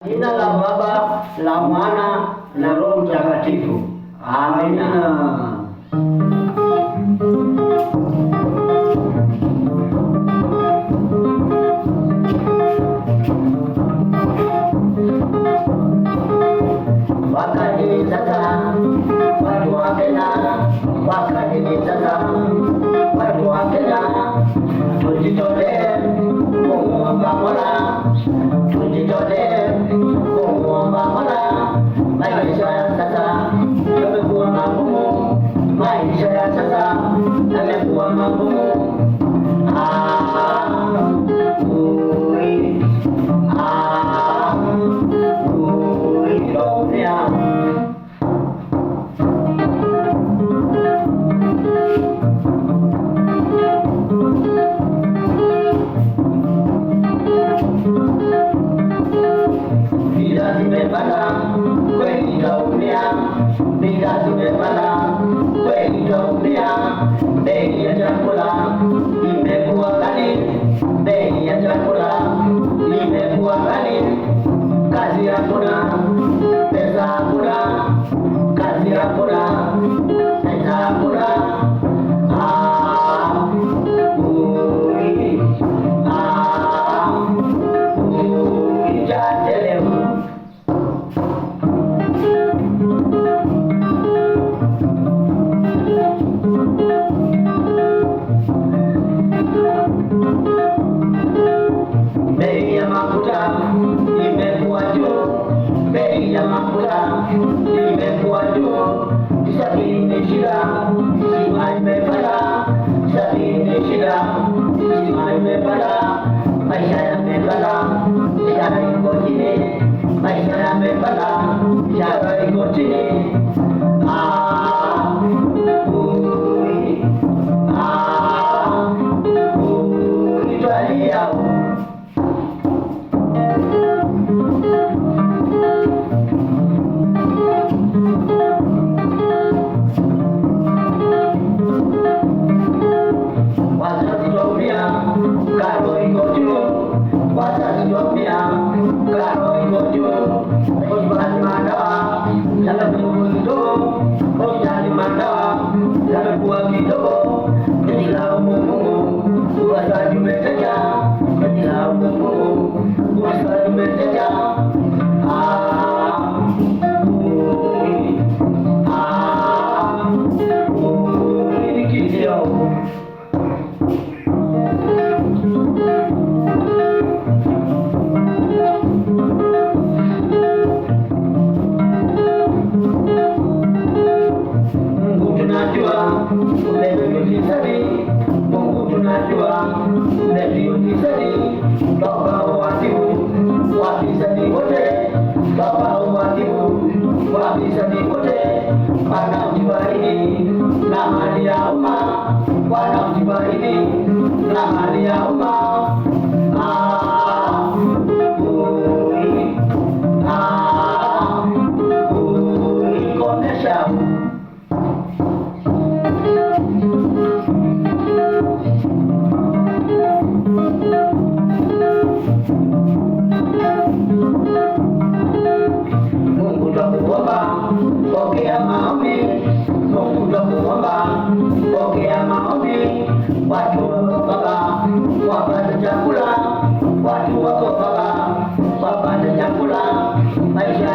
Jina la Baba, la Mwana na Roho Mtakatifu. Amina. Wakati sasa watu wa Kenya, wakati sasa watu wa Kenya, tujitolee kumuomba Mola, tujitolee kumuomba Mola. Maisha ya sasa yamekuwa magumu, maisha ya sasa yamekuwa magumu. Bei ya chakula imekuwa ghali, bei ya chakula imekuwa ghali. Kazi hakuna, pesa hakuna, kazi hakuna, pesa hakuna. Bei ya mafuta imekuwa juu, bei ya mafuta imekuwa juu. Sabini shida, sima imepanda, sabini shida, sima imepanda. Maisha yamepanda, biashara iko chini, maisha yamepanda, biashara iko chini. Mungu tunajua umefisadi, Baba uadhibu wafisadi wote, Baba uadhibu wafisadi wote. Wanamjibariki na mali ya umma, wanamjibariki na mali ya umma. Mungu twakuomba, pokea maombi. Mungu twakuomba, pokea maombi. Watu wako Baba wapate chakula, watu wako Baba wapate chakula. Maisha